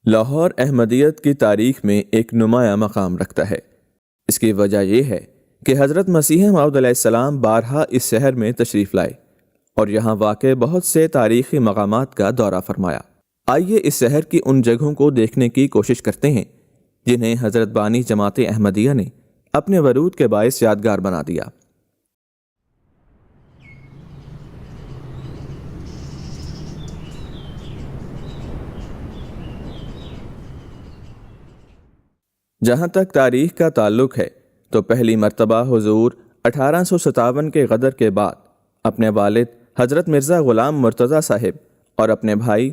لاہور احمدیت کی تاریخ میں ایک نمایاں مقام رکھتا ہے۔ اس کی وجہ یہ ہے کہ حضرت مسیح موعود علیہ السلام بارہا اس شہر میں تشریف لائے اور یہاں واقع بہت سے تاریخی مقامات کا دورہ فرمایا۔ آئیے اس شہر کی ان جگہوں کو دیکھنے کی کوشش کرتے ہیں جنہیں حضرت بانی جماعت احمدیہ نے اپنے ورود کے باعث یادگار بنا دیا۔ جہاں تک تاریخ کا تعلق ہے تو پہلی مرتبہ حضور 1857 کے غدر کے بعد اپنے والد حضرت مرزا غلام مرتضیٰ صاحب اور اپنے بھائی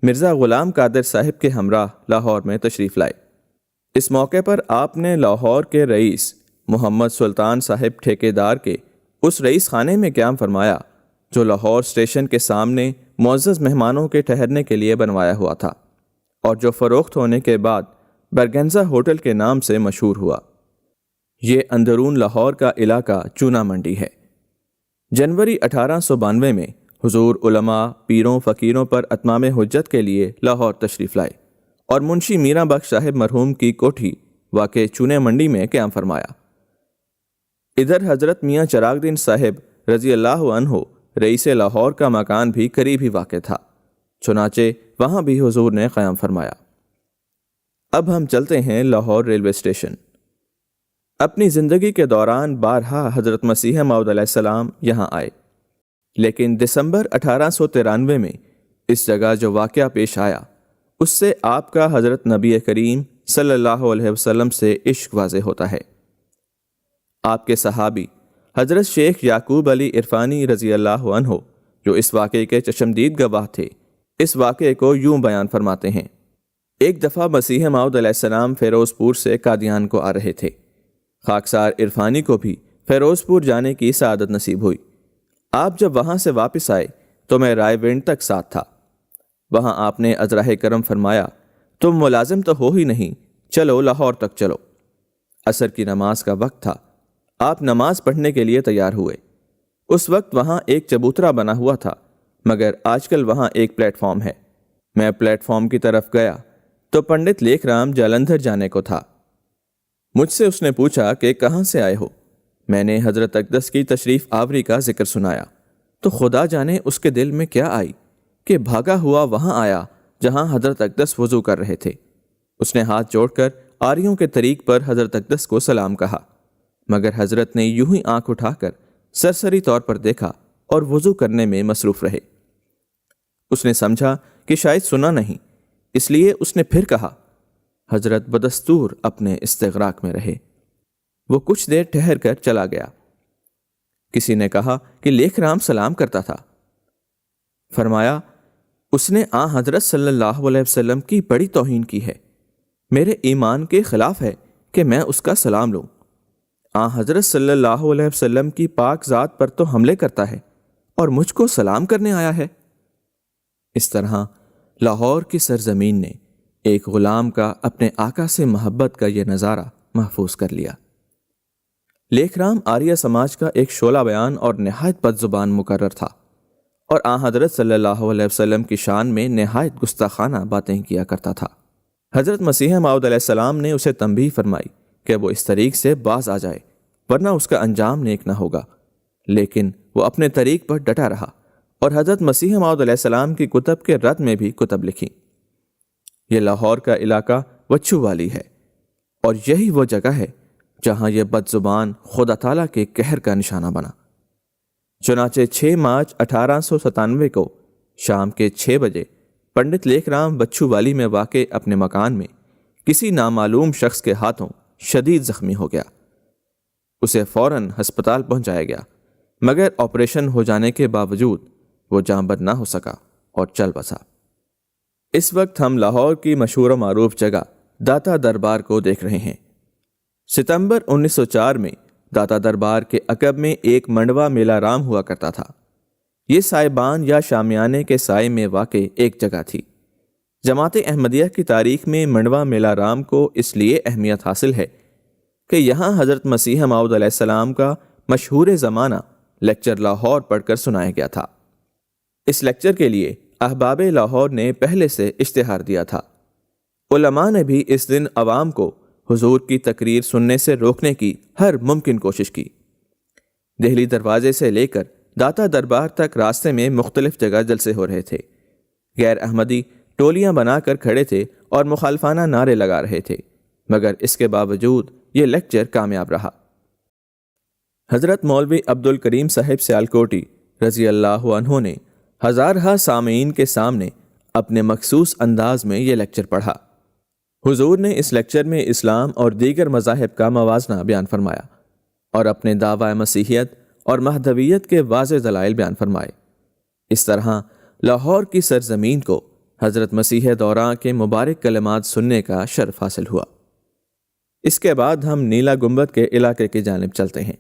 مرزا غلام قادر صاحب کے ہمراہ لاہور میں تشریف لائے۔ اس موقع پر آپ نے لاہور کے رئیس محمد سلطان صاحب ٹھیکیدار کے اس رئیس خانے میں قیام فرمایا جو لاہور اسٹیشن کے سامنے معزز مہمانوں کے ٹھہرنے کے لیے بنوایا ہوا تھا اور جو فروخت ہونے کے بعد برگنزا ہوٹل کے نام سے مشہور ہوا۔ یہ اندرون لاہور کا علاقہ چونا منڈی ہے۔ جنوری 1892 میں حضور علماء، پیروں، فقیروں پر اتمام حجت کے لیے لاہور تشریف لائے اور منشی میرا بخش صاحب مرحوم کی کوٹھی واقع چونے منڈی میں قیام فرمایا۔ ادھر حضرت میاں چراغ دین صاحب رضی اللہ عنہ رئیس لاہور کا مکان بھی قریب ہی واقع تھا، چنانچہ وہاں بھی حضور نے قیام فرمایا۔ اب ہم چلتے ہیں لاہور ریلوے اسٹیشن۔ اپنی زندگی کے دوران بارہا حضرت مسیح موعود علیہ السلام یہاں آئے، لیکن دسمبر 1893 میں اس جگہ جو واقعہ پیش آیا اس سے آپ کا حضرت نبی کریم صلی اللہ علیہ وسلم سے عشق واضح ہوتا ہے۔ آپ کے صحابی حضرت شیخ یعقوب علی عرفانی رضی اللہ عنہ جو اس واقعے کے چشمدید گواہ تھے، اس واقعے کو یوں بیان فرماتے ہیں۔ ایک دفعہ مسیح موعود علیہ السلام فیروز پور سے قادیان کو آ رہے تھے۔ خاکسار عرفانی کو بھی فیروز پور جانے کی سعادت نصیب ہوئی۔ آپ جب وہاں سے واپس آئے تو میں رائے وینڈ تک ساتھ تھا۔ وہاں آپ نے عذراہ کرم فرمایا، تم ملازم تو ہو ہی نہیں، چلو لاہور تک چلو۔ عصر کی نماز کا وقت تھا، آپ نماز پڑھنے کے لیے تیار ہوئے۔ اس وقت وہاں ایک چبوترا بنا ہوا تھا، مگر آج کل وہاں ایک پلیٹ فارم ہے۔ میں پلیٹ فارم کی طرف گیا تو پنڈت لیکھ رام جالندھر جانے کو تھا۔ مجھ سے اس نے پوچھا کہ کہاں سے آئے ہو؟ میں نے حضرت اقدس کی تشریف آوری کا ذکر سنایا تو خدا جانے اس کے دل میں کیا آئی کہ بھاگا ہوا وہاں آیا جہاں حضرت اقدس وضو کر رہے تھے۔ اس نے ہاتھ جوڑ کر آریوں کے طریق پر حضرت اقدس کو سلام کہا، مگر حضرت نے یوں ہی آنکھ اٹھا کر سرسری طور پر دیکھا اور وضو کرنے میں مصروف رہے۔ اس نے سمجھا کہ شاید سنا نہیں، اس لیے اس نے پھر کہا۔ حضرت بدستور اپنے استغراق میں رہے۔ وہ کچھ دیر ٹھہر کر چلا گیا۔ کسی نے کہا کہ لیکھ رام سلام کرتا تھا۔ فرمایا، اس نے حضرت صلی اللہ علیہ وسلم کی بڑی توہین کی ہے، میرے ایمان کے خلاف ہے کہ میں اس کا سلام لوں۔ حضرت صلی اللہ علیہ وسلم کی پاک ذات پر تو حملے کرتا ہے اور مجھ کو سلام کرنے آیا ہے۔ اس طرح لاہور کی سرزمین نے ایک غلام کا اپنے آقا سے محبت کا یہ نظارہ محفوظ کر لیا۔ لیکھ رام آریہ سماج کا ایک شعلہ بیان اور نہایت بد زبان مقرر تھا اور حضرت صلی اللہ علیہ وسلم کی شان میں نہایت گستاخانہ باتیں کیا کرتا تھا۔ حضرت مسیح موعود علیہ السلام نے اسے تنبیہ فرمائی کہ وہ اس طریق سے باز آ جائے ورنہ اس کا انجام نیک نہ ہوگا، لیکن وہ اپنے طریق پر ڈٹا رہا اور حضرت مسیح موعود علیہ السلام کی کتب کے رد میں بھی کتب لکھی۔ یہ لاہور کا علاقہ وچھو والی ہے اور یہی وہ جگہ ہے جہاں یہ بد زبان خدا تعالیٰ کے قہر کا نشانہ بنا۔ چنانچہ 6 مارچ 1897 کو شام کے 6 بجے پنڈت لیکھ رام وچھو والی میں واقع اپنے مکان میں کسی نامعلوم شخص کے ہاتھوں شدید زخمی ہو گیا۔ اسے فوراً ہسپتال پہنچایا گیا، مگر آپریشن ہو جانے کے باوجود وہ جاں بد نہ ہو سکا اور چل بسا۔ اس وقت ہم لاہور کی مشہور و معروف جگہ داتا دربار کو دیکھ رہے ہیں۔ ستمبر 1904 میں داتا دربار کے عقب میں ایک منڈوا میلہ رام ہوا کرتا تھا۔ یہ سائبان یا شامیانے کے سائے میں واقع ایک جگہ تھی۔ جماعت احمدیہ کی تاریخ میں منڈوا میلہ رام کو اس لیے اہمیت حاصل ہے کہ یہاں حضرت مسیح موعود علیہ السلام کا مشہور زمانہ لیکچر لاہور پڑھ کر سنایا گیا تھا۔ اس لیکچر کے لیے احباب لاہور نے پہلے سے اشتہار دیا تھا۔ علماء نے بھی اس دن عوام کو حضور کی تقریر سننے سے روکنے کی ہر ممکن کوشش کی۔ دہلی دروازے سے لے کر داتا دربار تک راستے میں مختلف جگہ جلسے ہو رہے تھے۔ غیر احمدی ٹولیاں بنا کر کھڑے تھے اور مخالفانہ نعرے لگا رہے تھے، مگر اس کے باوجود یہ لیکچر کامیاب رہا۔ حضرت مولوی عبد الکریم صاحب سیالکوٹی رضی اللہ عنہ نے ہزارہا سامعین کے سامنے اپنے مخصوص انداز میں یہ لیکچر پڑھا۔ حضور نے اس لیکچر میں اسلام اور دیگر مذاہب کا موازنہ بیان فرمایا اور اپنے دعوی مسیحیت اور مہدویت کے واضح دلائل بیان فرمائے۔ اس طرح لاہور کی سرزمین کو حضرت مسیح دوراں کے مبارک کلمات سننے کا شرف حاصل ہوا۔ اس کے بعد ہم نیلا گنبد کے علاقے کی جانب چلتے ہیں۔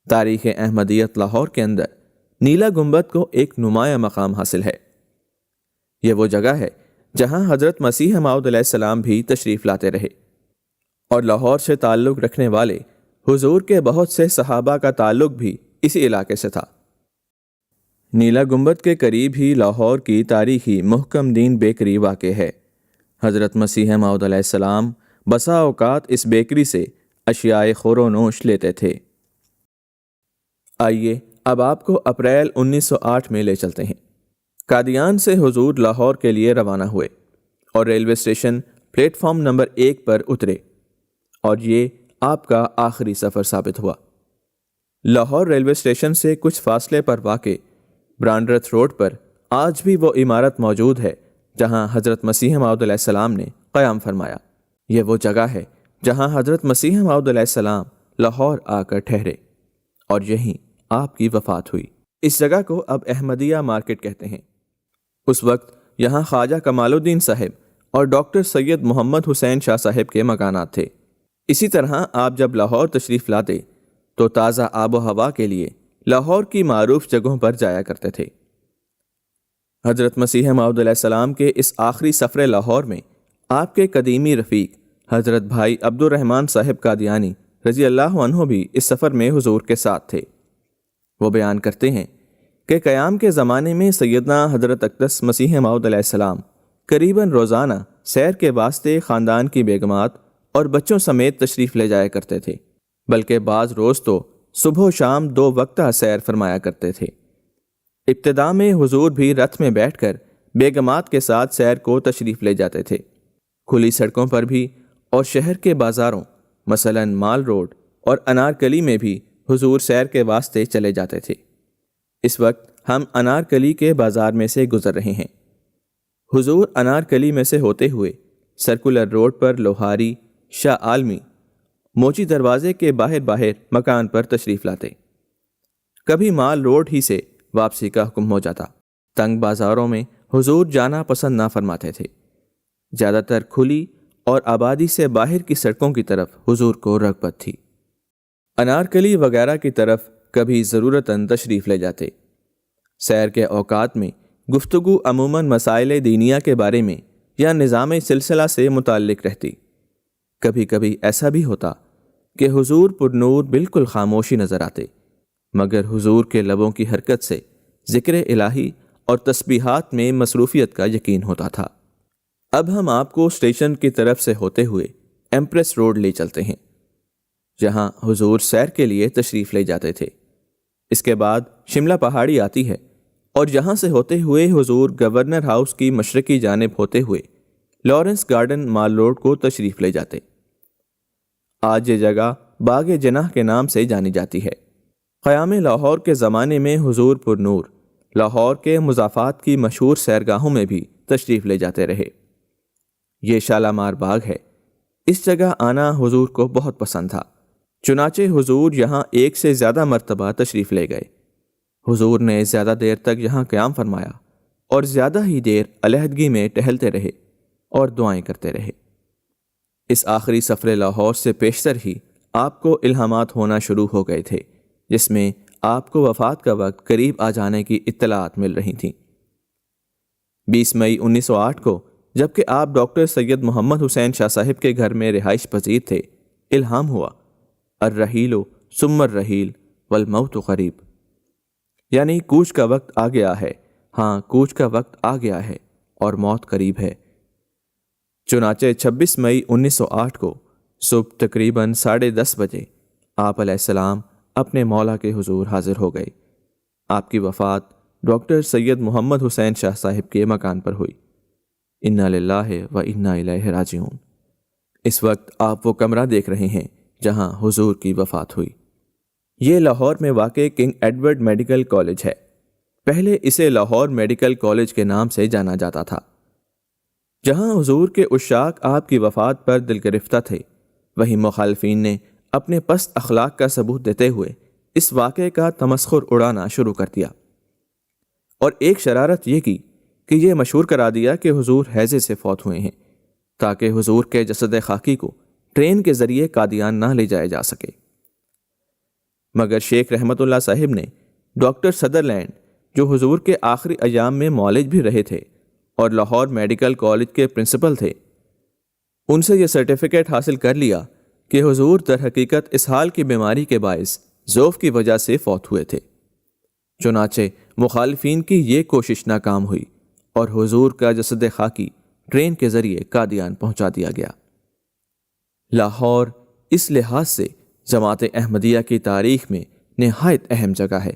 تاریخ احمدیت لاہور کے اندر نیلا گنبد کو ایک نمایاں مقام حاصل ہے۔ یہ وہ جگہ ہے جہاں حضرت مسیح موعود علیہ السلام بھی تشریف لاتے رہے، اور لاہور سے تعلق رکھنے والے حضور کے بہت سے صحابہ کا تعلق بھی اسی علاقے سے تھا۔ نیلا گنبد کے قریب ہی لاہور کی تاریخی محکم دین بیکری واقع ہے۔ حضرت مسیح موعود علیہ السلام بسا اوقات اس بیکری سے اشیاء خور و نوش لیتے تھے۔ آئیے اب آپ کو اپریل 1908 میں لے چلتے ہیں۔ قادیان سے حضور لاہور کے لیے روانہ ہوئے اور railway station plate form number 1 پر اترے، اور یہ آپ کا آخری سفر ثابت ہوا۔ لاہور ریلوے اسٹیشن سے کچھ فاصلے پر واقع برانڈرتھ روڈ پر آج بھی وہ عمارت موجود ہے جہاں حضرت مسیح موعود علیہ السلام نے قیام فرمایا۔ یہ وہ جگہ ہے جہاں حضرت مسیح موعود علیہ السلام لاہور آ کر ٹھہرے اور یہیں آپ کی وفات ہوئی۔ اس جگہ کو اب احمدیہ مارکیٹ کہتے ہیں۔ اس وقت یہاں خواجہ کمال الدین صاحب اور ڈاکٹر سید محمد حسین شاہ صاحب کے مکانات تھے۔ اسی طرح آپ جب لاہور تشریف لاتے تو تازہ آب و ہوا کے لیے لاہور کی معروف جگہوں پر جایا کرتے تھے۔ حضرت مسیح موعود علیہ السلام کے اس آخری سفر لاہور میں آپ کے قدیمی رفیق حضرت بھائی عبد الرحمن صاحب قادیانی رضی اللہ عنہ بھی اس سفر میں حضور کے ساتھ تھے۔ وہ بیان کرتے ہیں کہ قیام کے زمانے میں سیدنا حضرت اقدس مسیح موعود علیہ السلام قریباً روزانہ سیر کے واسطے خاندان کی بیگمات اور بچوں سمیت تشریف لے جایا کرتے تھے، بلکہ بعض روز تو صبح و شام 2 وقتہ سیر فرمایا کرتے تھے۔ ابتدا میں حضور بھی رتھ میں بیٹھ کر بیگمات کے ساتھ سیر کو تشریف لے جاتے تھے۔ کھلی سڑکوں پر بھی اور شہر کے بازاروں مثلاً مال روڈ اور انارکلی میں بھی حضور سیر کے واسطے چلے جاتے تھے۔ اس وقت ہم انارکلی کے بازار میں سے گزر رہے ہیں۔ حضور انارکلی میں سے ہوتے ہوئے سرکولر روڈ پر لوہاری، شاہ عالمی، موچی دروازے کے باہر مکان پر تشریف لاتے۔ کبھی مال روڈ ہی سے واپسی کا حکم ہو جاتا۔ تنگ بازاروں میں حضور جانا پسند نہ فرماتے تھے۔ زیادہ تر کھلی اور آبادی سے باہر کی سڑکوں کی طرف حضور کو رغبت تھی۔ انارکلی وغیرہ کی طرف کبھی ضرورتاً تشریف لے جاتے۔ سیر کے اوقات میں گفتگو عموماً مسائل دینیہ کے بارے میں یا نظام سلسلہ سے متعلق رہتی۔ کبھی کبھی ایسا بھی ہوتا کہ حضور پر نور بالکل خاموشی نظر آتے، مگر حضور کے لبوں کی حرکت سے ذکر الہی اور تسبیحات میں مصروفیت کا یقین ہوتا تھا۔ اب ہم آپ کو اسٹیشن کی طرف سے ہوتے ہوئے ایمپریس روڈ لے چلتے ہیں، جہاں حضور سیر کے لیے تشریف لے جاتے تھے۔ اس کے بعد شملہ پہاڑی آتی ہے اور یہاں سے ہوتے ہوئے حضور گورنر ہاؤس کی مشرقی جانب ہوتے ہوئے لارنس گارڈن مال روڈ کو تشریف لے جاتے۔ آج یہ جگہ باغ جناح کے نام سے جانی جاتی ہے۔ قیام لاہور کے زمانے میں حضور پر نور لاہور کے مضافات کی مشہور سیرگاہوں میں بھی تشریف لے جاتے رہے۔ یہ شالامار باغ ہے۔ اس جگہ آنا حضور کو بہت پسند تھا، چنانچہ حضور یہاں 1 سے زیادہ مرتبہ تشریف لے گئے۔ حضور نے زیادہ دیر تک یہاں قیام فرمایا اور زیادہ ہی دیر علیحدگی میں ٹہلتے رہے اور دعائیں کرتے رہے۔ اس آخری سفر لاہور سے پیشتر ہی آپ کو الہامات ہونا شروع ہو گئے تھے، جس میں آپ کو وفات کا وقت قریب آ جانے کی اطلاعات مل رہی تھیں۔ 20 مئی 1908 کو جبکہ آپ ڈاکٹر سید محمد حسین شاہ صاحب کے گھر میں رہائش پذیر تھے، الہام ہوا الرحیل ثم الرحیل والموت قریب، یعنی کوچ کا وقت آ گیا ہے، ہاں کوچ کا وقت آ گیا ہے اور موت قریب ہے۔ چنانچہ 26 مئی 1908 کو صبح تقریباً 10:30 بجے آپ علیہ السلام اپنے مولا کے حضور حاضر ہو گئے۔ آپ کی وفات ڈاکٹر سید محمد حسین شاہ صاحب کے مکان پر ہوئی۔ انا للہ و انا الیہ راجعون۔ اس وقت آپ وہ کمرہ دیکھ رہے ہیں جہاں حضور کی وفات ہوئی۔ یہ لاہور میں واقع کنگ ایڈورڈ میڈیکل کالج ہے۔ پہلے اسے لاہور میڈیکل کالج کے نام سے جانا جاتا تھا۔ جہاں حضور کے عشاق آپ کی وفات پر دل گرفتہ تھے، وہیں مخالفین نے اپنے پست اخلاق کا ثبوت دیتے ہوئے اس واقعے کا تمسخر اڑانا شروع کر دیا، اور ایک شرارت یہ کی کہ یہ مشہور کرا دیا کہ حضور ہیضے سے فوت ہوئے ہیں، تاکہ حضور کے جسد خاکی کو ٹرین کے ذریعے قادیان نہ لے جایا جا سکے۔ مگر شیخ رحمت اللہ صاحب نے ڈاکٹر سدرلینڈ، جو حضور کے آخری ایام میں معالج بھی رہے تھے اور لاہور میڈیکل کالج کے پرنسپل تھے، ان سے یہ سرٹیفکیٹ حاصل کر لیا کہ حضور در حقیقت اسہال کی بیماری کے باعث ذوف کی وجہ سے فوت ہوئے تھے۔ چنانچہ مخالفین کی یہ کوشش ناکام ہوئی اور حضور کا جسد خاکی ٹرین کے ذریعے قادیان پہنچا دیا گیا۔ لاہور اس لحاظ سے جماعت احمدیہ کی تاریخ میں نہایت اہم جگہ ہے،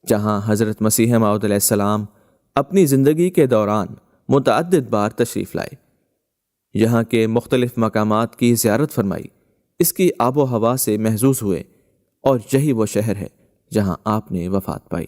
جہاں حضرت مسیح موعود علیہ السلام اپنی زندگی کے دوران متعدد بار تشریف لائے، یہاں کے مختلف مقامات کی زیارت فرمائی، اس کی آب و ہوا سے محظوظ ہوئے، اور یہی وہ شہر ہے جہاں آپ نے وفات پائی۔